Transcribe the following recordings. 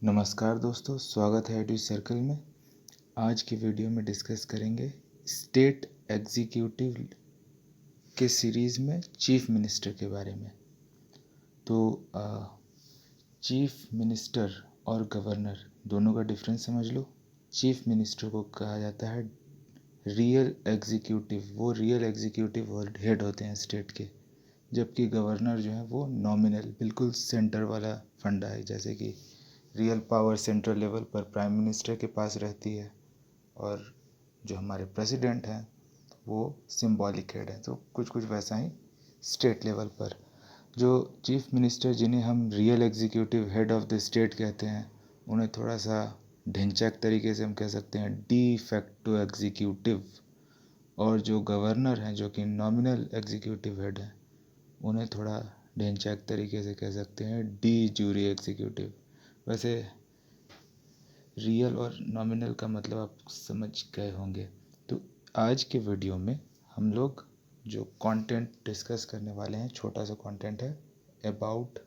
नमस्कार दोस्तों, स्वागत है एडू सर्कल में। आज की वीडियो में डिस्कस करेंगे स्टेट एग्जीक्यूटिव के सीरीज़ में चीफ मिनिस्टर के बारे में। तो चीफ मिनिस्टर और गवर्नर दोनों का डिफरेंस समझ लो। चीफ मिनिस्टर को कहा जाता है रियल एग्जीक्यूटिव, वो रियल एग्जीक्यूटिव और हेड होते हैं स्टेट के, जबकि गवर्नर जो है वो नॉमिनल, बिल्कुल सेंटर वाला फंडा है। जैसे कि रियल पावर सेंट्रल लेवल पर प्राइम मिनिस्टर के पास रहती है और जो हमारे प्रेसिडेंट हैं वो सिंबॉलिक हेड है। तो कुछ कुछ वैसा ही स्टेट लेवल पर जो चीफ मिनिस्टर, जिन्हें हम real executive head of the state कहते हैं, उन्हें थोड़ा सा ढिंचैक तरीके से हम कह सकते हैं डी फैक्टो एग्जीक्यूटिव। और जो गवर्नर हैं, जो कि नॉमिनल एग्जीक्यूटिव हेड हैं, उन्हें थोड़ा ढिंचैक तरीके से कह सकते हैं डी जूरी एग्जीक्यूटिव। वैसे रियल और नॉमिनल का मतलब आप समझ गए होंगे। तो आज के वीडियो में हम लोग जो कंटेंट डिस्कस करने वाले हैं, छोटा सा कंटेंट है about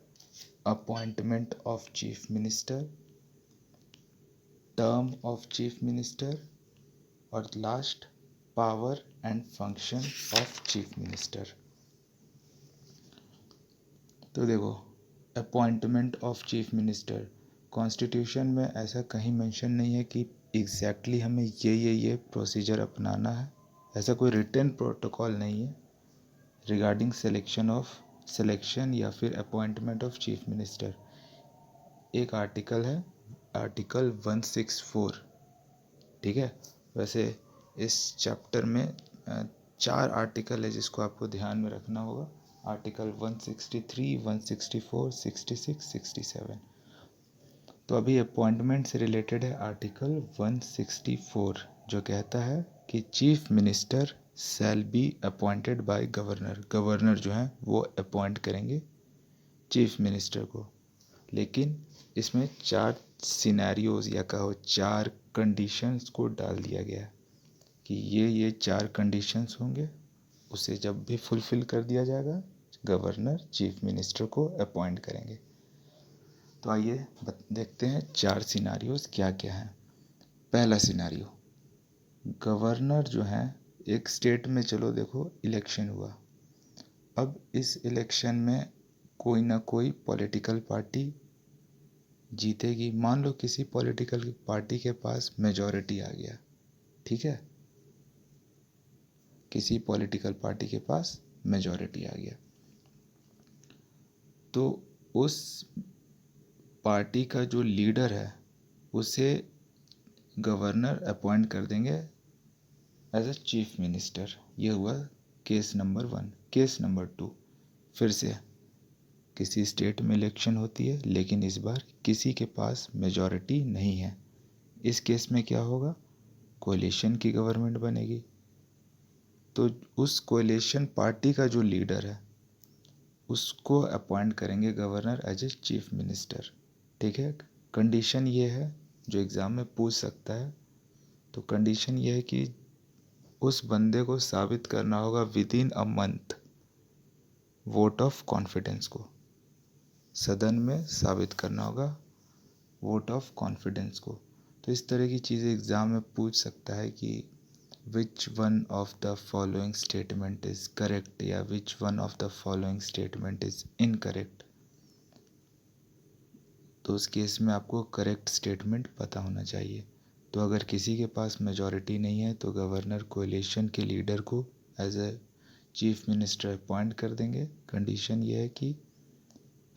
appointment of chief minister, term of chief minister और last power and function of chief minister. तो देखो, appointment of chief minister, constitution में ऐसा कहीं मेंशन नहीं है कि एग्जैक्टली हमें ये प्रोसीजर अपनाना है। ऐसा कोई रिटन प्रोटोकॉल नहीं है रिगार्डिंग सिलेक्शन या फिर अपॉइंटमेंट ऑफ चीफ मिनिस्टर। एक आर्टिकल है, आर्टिकल 164, ठीक है। वैसे इस चैप्टर में 4 आर्टिकल है जिसको आपको ध्यान में रखना होगा। आर्टिकल 163, 164, 66, 67। तो अभी अपॉइंटमेंट से रिलेटेड है आर्टिकल 164, जो कहता है कि chief minister shall be appointed by governor. Governor जो है वो अपॉइंट करेंगे चीफ मिनिस्टर को। लेकिन इसमें 4 सिनेरियोज या कहो 4 कंडीशंस को डाल दिया गया कि ये 4 कंडीशंस होंगे, उसे जब भी फुलफिल कर दिया जाएगा गवर्नर चीफ मिनिस्टर को अपॉइंट करेंगे। तो आइए देखते हैं 4 सिनारियोज क्या क्या हैं। पहला सिनारियो, गवर्नर जो है एक स्टेट में, चलो देखो इलेक्शन हुआ। अब इस इलेक्शन में कोई ना कोई पॉलिटिकल पार्टी जीतेगी। मान लो किसी पॉलिटिकल पार्टी के पास मेजॉरिटी आ गया, ठीक है, किसी पॉलिटिकल पार्टी के पास मेजॉरिटी आ गया, तो उस पार्टी का जो लीडर है उसे गवर्नर अपॉइंट कर देंगे एज अ चीफ मिनिस्टर। ये हुआ केस नंबर 1। केस नंबर 2, फिर से किसी स्टेट में इलेक्शन होती है, लेकिन इस बार किसी के पास मेजॉरिटी नहीं है। इस केस में क्या होगा, कोalition की गवर्नमेंट बनेगी। तो उस कोalition पार्टी का जो लीडर है उसको अपॉइंट करेंगे governor as a chief minister, ठीक है। कंडीशन ये है जो एग्ज़ाम में पूछ सकता है। तो कंडीशन ये है कि उस बंदे को साबित करना होगा with in a month vote of confidence को, सदन में साबित करना होगा वोट ऑफ कॉन्फिडेंस को। तो इस तरह की चीज़ें एग्ज़ाम में पूछ सकता है कि which one of the following statement is correct या which one of the following statement is incorrect. तो उस केस में आपको करेक्ट स्टेटमेंट पता होना चाहिए। तो अगर किसी के पास मेजॉरिटी नहीं है तो गवर्नर कोalition के लीडर को as a chief minister appoint कर देंगे। कंडीशन ये है कि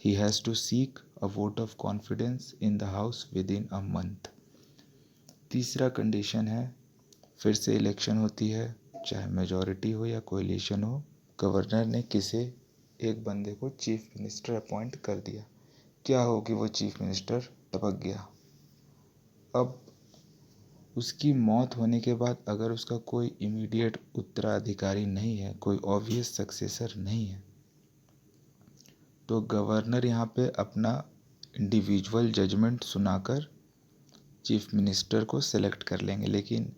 he has to seek a vote of confidence in the house within a month. तीसरा कंडीशन है, फिर से इलेक्शन होती है, चाहे मेजॉरिटी हो या कोalition हो, गवर्नर ने किसी एक बंदे को चीफ मिनिस्टर अपॉइंट कर दिया। क्या हो कि वो चीफ मिनिस्टर टपक गया। अब उसकी मौत होने के बाद अगर उसका कोई इमीडिएट उत्तराधिकारी नहीं है, कोई ऑब्वियस सक्सेसर नहीं है, तो गवर्नर यहाँ पे अपना इंडिविजुअल जजमेंट सुनाकर चीफ मिनिस्टर को सेलेक्ट कर लेंगे। लेकिन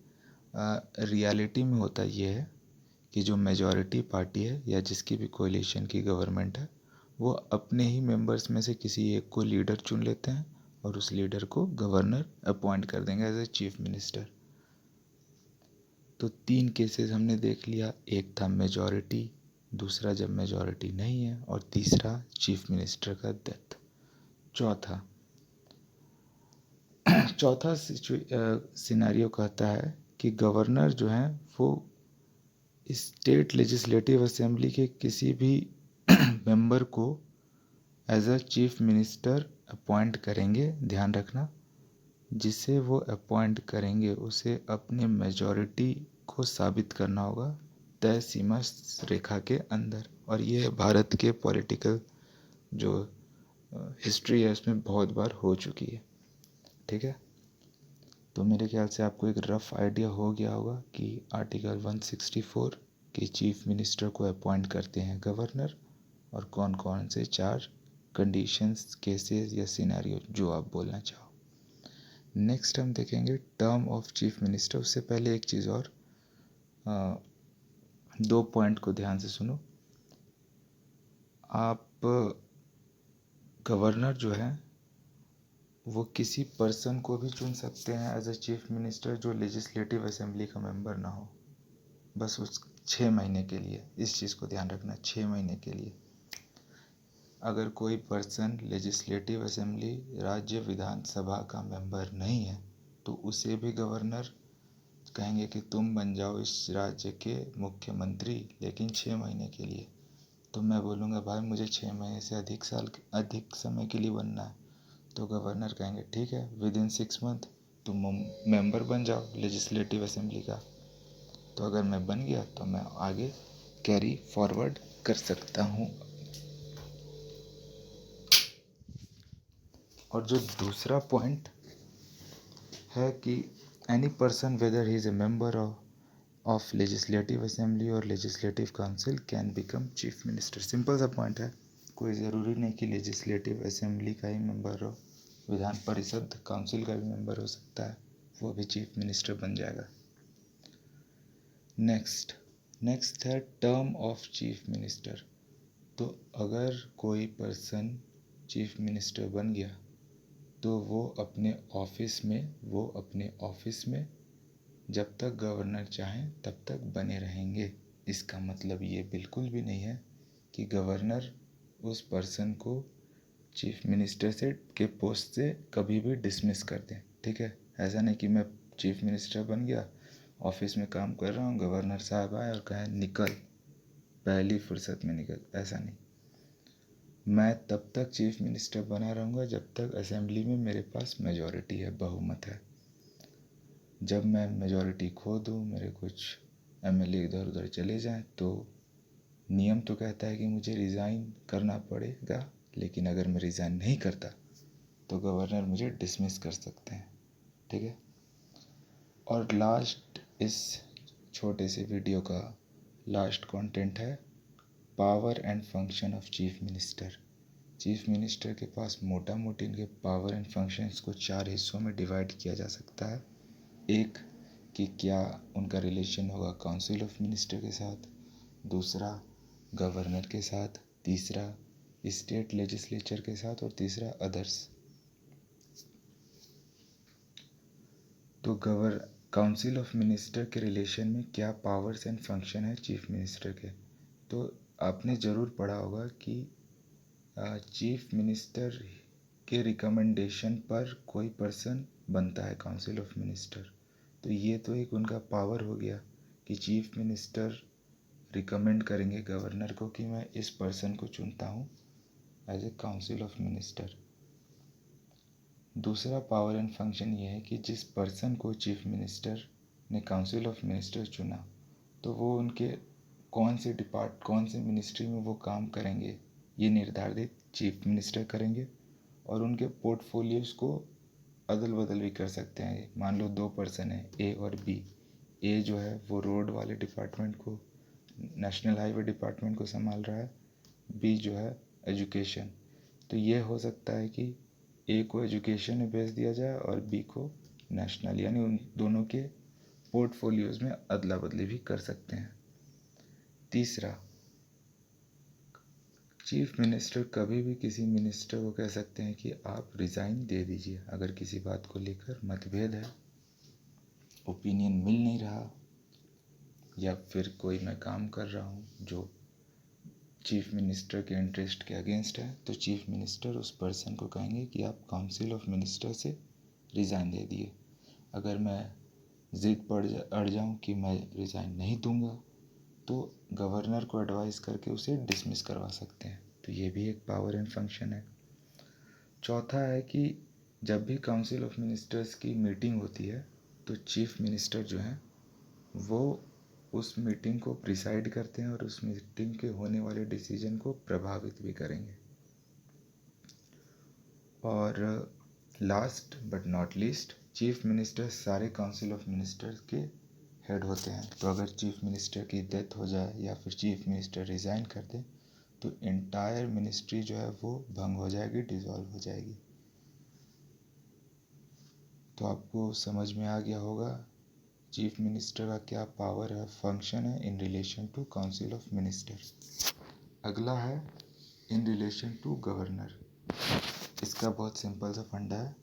रियलिटी में होता ये है कि जो मेजॉरिटी पार्टी है या जिसकी भी कोalition की गवर्नमेंट है, वो अपने ही मेंबर्स में से किसी एक को लीडर चुन लेते हैं और उस लीडर को गवर्नर अपॉइंट कर देंगे एज ए चीफ मिनिस्टर। तो 3 केसेस हमने देख लिया, एक था मेजॉरिटी, दूसरा जब मेजॉरिटी नहीं है, और तीसरा चीफ मिनिस्टर का डेथ। चौथा सिनेरियो कहता है कि गवर्नर जो है वो स्टेट लेजिस्लेटिव असेंबली के किसी भी मेंबर को as a chief minister appoint करेंगे। ध्यान रखना, जिसे वो अपॉइंट करेंगे उसे अपने मेजॉरिटी को साबित करना होगा तय सीमा रेखा के अंदर। और ये भारत के पॉलिटिकल जो हिस्ट्री है उसमें बहुत बार हो चुकी है। ठीक है, तो मेरे ख्याल से आपको एक रफ आइडिया हो गया होगा कि आर्टिकल 164 के चीफ मिनिस्टर को अपॉइंट करते हैं गवर्नर, और कौन कौन से 4 कंडीशंस, केसेस या सिनेरियो जो आप बोलना चाहो। नेक्स्ट हम देखेंगे टर्म ऑफ चीफ मिनिस्टर। उससे पहले एक चीज़ और, 2 पॉइंट को ध्यान से सुनो। आप गवर्नर जो है वो किसी पर्सन को भी चुन सकते हैं एज ए चीफ मिनिस्टर जो लेजिस्लेटिव असेंबली का मेंबर ना हो, बस उस 6 महीने के लिए। इस चीज़ को ध्यान रखना, 6 महीने के लिए। अगर कोई पर्सन लेजिस्लेटिव असेंबली राज्य विधानसभा का मेंबर नहीं है तो उसे भी गवर्नर कहेंगे कि तुम बन जाओ इस राज्य के मुख्यमंत्री, लेकिन 6 महीने के लिए। तो मैं बोलूँगा भाई मुझे 6 महीने से अधिक समय के लिए बनना है, तो गवर्नर कहेंगे ठीक है, विद इन 6 मंथ तुम मेंबर बन जाओ लेजिस्लेटिव असेंबली का। तो अगर मैं बन गया तो मैं आगे कैरी फॉरवर्ड कर सकता हूँ। और जो दूसरा पॉइंट है कि any person whether he is a member of legislative assembly और legislative council can become chief minister. Simple सा पॉइंट है, कोई ज़रूरी नहीं कि लेजिस्लेटिव असेंबली का ही मेंबर हो, विधान परिषद काउंसिल का भी मेंबर हो सकता है, वो भी चीफ मिनिस्टर बन जाएगा। नेक्स्ट है टर्म ऑफ चीफ मिनिस्टर। तो अगर कोई पर्सन चीफ मिनिस्टर बन गया तो वो अपने ऑफिस में जब तक गवर्नर चाहें तब तक बने रहेंगे। इसका मतलब ये बिल्कुल भी नहीं है कि गवर्नर उस पर्सन को चीफ मिनिस्टर के पोस्ट से कभी भी डिसमिस कर दें। ठीक है, ऐसा नहीं कि मैं चीफ मिनिस्टर बन गया, ऑफिस में काम कर रहा हूँ, गवर्नर साहब आए और कहें निकल, पहली फुर्सत में निकल। ऐसा नहीं, मैं तब तक चीफ मिनिस्टर बना रहूँगा जब तक असेंबली में मेरे पास मेजॉरिटी है, बहुमत है। जब मैं मेजॉरिटी खो दूँ, मेरे कुछ एमएलए इधर उधर चले जाएं, तो नियम तो कहता है कि मुझे रिज़ाइन करना पड़ेगा, लेकिन अगर मैं रिज़ाइन नहीं करता तो गवर्नर मुझे डिसमिस कर सकते हैं। ठीक है, और लास्ट इस छोटे से वीडियो का लास्ट कंटेंट है power and function of chief minister. Chief minister के पास मोटा मोटी इनके पावर एंड फंक्शंस को 4 हिस्सों में डिवाइड किया जा सकता है। एक कि क्या उनका रिलेशन होगा काउंसिल ऑफ मिनिस्टर के साथ, दूसरा गवर्नर के साथ, तीसरा स्टेट लेजिस्लेचर के साथ, और तीसरा अदर्स। तो काउंसिल ऑफ मिनिस्टर के रिलेशन में क्या पावर्स एंड फंक्शन है चीफ मिनिस्टर के। तो आपने ज़रूर पढ़ा होगा कि चीफ मिनिस्टर के रिकमेंडेशन पर कोई पर्सन बनता है काउंसिल ऑफ मिनिस्टर। तो ये तो एक उनका पावर हो गया कि चीफ मिनिस्टर रिकमेंड करेंगे गवर्नर को कि मैं इस पर्सन को चुनता हूँ as a council of minister. दूसरा पावर एंड फंक्शन ये है कि जिस पर्सन को चीफ मिनिस्टर ने काउंसिल ऑफ मिनिस्टर चुना तो वो उनके कौन से मिनिस्ट्री में वो काम करेंगे ये निर्धारित चीफ मिनिस्टर करेंगे, और उनके पोर्टफोलियोज को अदल बदल भी कर सकते हैं। मान लो 2 पर्सन हैं, ए और बी। ए जो है वो रोड वाले डिपार्टमेंट को, नेशनल हाईवे डिपार्टमेंट को संभाल रहा है, बी जो है एजुकेशन। तो ये हो सकता है कि ए को एजुकेशन में भेज दिया जाए और बी को नेशनल, यानी उन दोनों के पोर्टफोलियोज में अदला बदली भी कर सकते हैं। तीसरा, चीफ मिनिस्टर कभी भी किसी मिनिस्टर को कह सकते हैं कि आप रिज़ाइन दे दीजिए अगर किसी बात को लेकर मतभेद है, ओपिनियन मिल नहीं रहा, या फिर कोई मैं काम कर रहा हूँ जो चीफ मिनिस्टर के इंटरेस्ट के अगेंस्ट है, तो चीफ मिनिस्टर उस पर्सन को कहेंगे कि आप काउंसिल ऑफ मिनिस्टर से रिज़ाइन दे दिए। अगर मैं ज़िद पर अड़ जाऊँ कि मैं रिज़ाइन नहीं दूंगा, तो गवर्नर को एडवाइस करके उसे डिसमिस करवा सकते हैं। तो ये भी एक पावर एंड फंक्शन है। चौथा है कि जब भी काउंसिल ऑफ मिनिस्टर्स की मीटिंग होती है, तो चीफ मिनिस्टर जो हैं वो उस मीटिंग को प्रिसाइड करते हैं और उस मीटिंग के होने वाले डिसीजन को प्रभावित भी करेंगे। और last but not least, chief minister सारे काउंसिल ऑफ मिनिस्टर्स के हेड होते हैं। तो अगर चीफ मिनिस्टर की डेथ हो जाए या फिर चीफ मिनिस्टर रिज़ाइन कर दे, तो एंटायर मिनिस्ट्री जो है वो भंग हो जाएगी, डिसॉल्व हो जाएगी। तो आपको समझ में आ गया होगा चीफ मिनिस्टर का क्या पावर है, फंक्शन है in relation to council of minister. अगला है इन रिलेशन टू गवर्नर। इसका बहुत सिंपल सा फंडा है।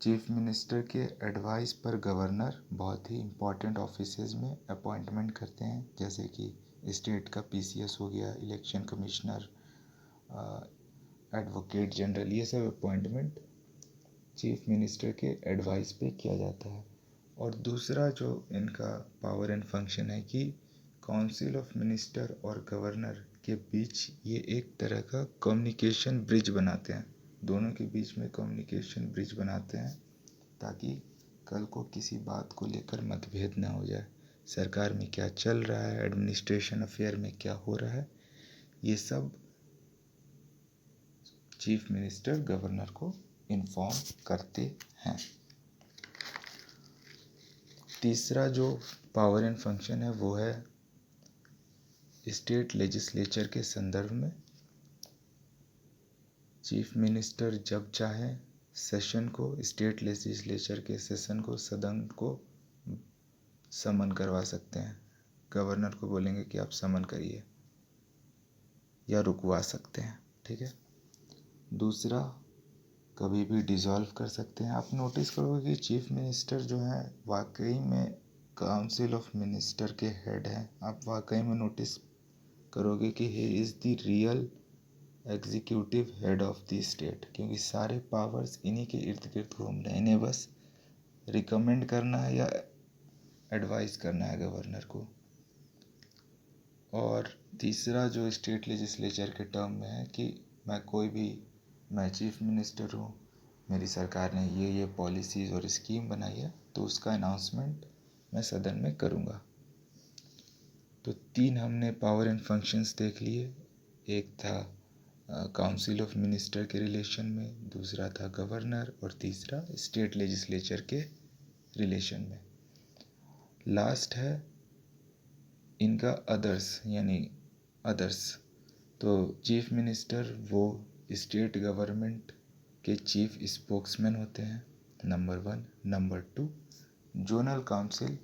चीफ मिनिस्टर के एडवाइस पर गवर्नर बहुत ही इम्पोर्टेंट ऑफिसेज में अपॉइंटमेंट करते हैं, जैसे कि स्टेट का पीसीएस हो गया, इलेक्शन कमिश्नर, एडवोकेट जनरल, ये सब अपॉइंटमेंट चीफ मिनिस्टर के एडवाइस पे किया जाता है। और दूसरा जो इनका पावर एंड फंक्शन है कि काउंसिल ऑफ मिनिस्टर और गवर्नर के बीच ये एक तरह का कम्युनिकेशन ब्रिज बनाते हैं। दोनों के बीच में कम्युनिकेशन ब्रिज बनाते हैं ताकि कल को किसी बात को लेकर मतभेद ना हो जाए। सरकार में क्या चल रहा है, एडमिनिस्ट्रेशन अफेयर में क्या हो रहा है, ये सब चीफ मिनिस्टर गवर्नर को इन्फॉर्म करते हैं। तीसरा जो पावर एंड फंक्शन है वो है स्टेट लेजिस्लेचर के संदर्भ में। चीफ मिनिस्टर जब चाहे सेशन को, स्टेट लेजिस्लेचर के सेशन को, सदन को समन करवा सकते हैं। गवर्नर को बोलेंगे कि आप समन करिए, या रुकवा सकते हैं। ठीक है। दूसरा, कभी भी डिसॉल्व कर सकते हैं। आप नोटिस करोगे कि चीफ मिनिस्टर जो है वाकई में काउंसिल ऑफ मिनिस्टर के हेड हैं। आप वाकई में नोटिस करोगे कि he is the real executive head of the state, क्योंकि सारे पावर्स इन्हीं के इर्द गिर्द घूम रहे हैं। इन्हें बस रिकमेंड करना है या एडवाइस करना है गवर्नर को। और तीसरा जो स्टेट लेजिस्लेचर के टर्म में है कि मैं चीफ मिनिस्टर हूँ, मेरी सरकार ने ये पॉलिसीज़ और स्कीम बनाई है, तो उसका अनाउंसमेंट मैं सदन में करूँगा। तो 3 हमने पावर एंड फंक्शंस देख लिए। एक था काउंसिल ऑफ मिनिस्टर के रिलेशन में, दूसरा था गवर्नर, और तीसरा स्टेट लेजिस्लेचर के रिलेशन में। लास्ट है इनका अदर्स, यानी अदर्स। तो चीफ मिनिस्टर वो स्टेट गवर्नमेंट के चीफ स्पोक्समैन होते हैं, नंबर 1। Number 2, zonal council.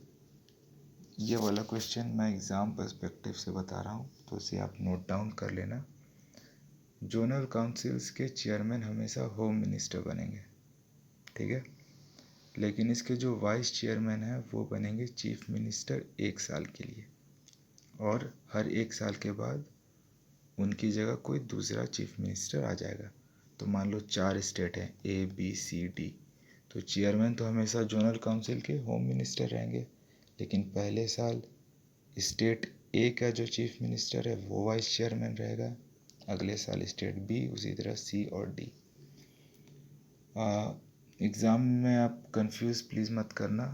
ये वाला क्वेश्चन मैं एग्ज़ाम पर्सपेक्टिव से बता रहा हूँ, तो इसे आप नोट डाउन कर लेना। जोनल काउंसिल्स के चेयरमैन हमेशा होम मिनिस्टर बनेंगे, ठीक है। लेकिन इसके जो वाइस चेयरमैन हैं वो बनेंगे चीफ मिनिस्टर 1 साल के लिए, और हर 1 साल के बाद उनकी जगह कोई दूसरा चीफ मिनिस्टर आ जाएगा। तो मान लो 4 स्टेट हैं, ABCD, तो चेयरमैन तो हमेशा जोनल काउंसिल के होम मिनिस्टर रहेंगे, लेकिन पहले साल स्टेट A का जो चीफ मिनिस्टर है वो वाइस चेयरमैन रहेगा, अगले साल स्टेट B, उसी तरह C और D। एग्ज़ाम में आप कंफ्यूज प्लीज़ मत करना,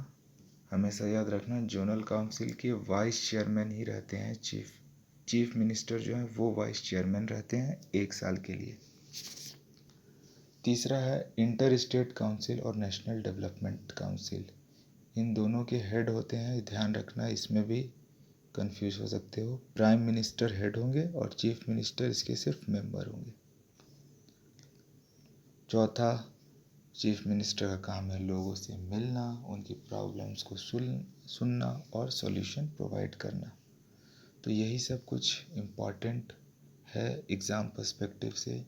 हमेशा याद रखना जोनल काउंसिल के वाइस चेयरमैन ही रहते हैं। चीफ मिनिस्टर जो है वो वाइस चेयरमैन रहते हैं 1 साल के लिए। तीसरा है इंटर स्टेट काउंसिल और नेशनल डेवलपमेंट काउंसिल। इन दोनों के हेड होते हैं, ध्यान रखना, इसमें भी कंफ्यूज हो सकते हो। प्राइम मिनिस्टर हेड होंगे और चीफ मिनिस्टर इसके सिर्फ मेंबर होंगे। चौथा, चीफ मिनिस्टर का काम है लोगों से मिलना, उनकी प्रॉब्लम्स को सुनना और सॉल्यूशन प्रोवाइड करना। तो यही सब कुछ इम्पॉर्टेंट है एग्ज़ाम पर्सपेक्टिव से।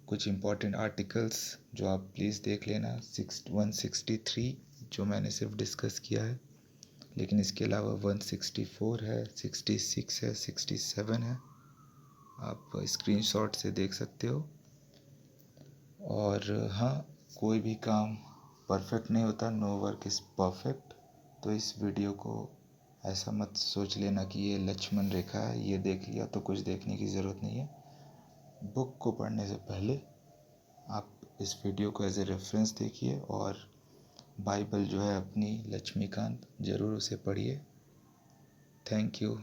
कुछ इम्पोर्टेंट आर्टिकल्स जो आप प्लीज़ देख लेना। 163 जो मैंने सिर्फ डिस्कस किया है, लेकिन इसके अलावा 164 है, 66 है, 67 है, आप स्क्रीनशॉट से देख सकते हो। और हाँ, कोई भी काम परफेक्ट नहीं होता, नो वर्क इज़ परफेक्ट। तो इस वीडियो को ऐसा मत सोच लेना कि ये लक्ष्मण रेखा है, ये देख लिया तो कुछ देखने की ज़रूरत नहीं है। बुक को पढ़ने से पहले आप इस वीडियो को एज ए रेफरेंस देखिए, और बाइबल जो है अपनी लक्ष्मीकांत, ज़रूर उसे पढ़िए। Thank you.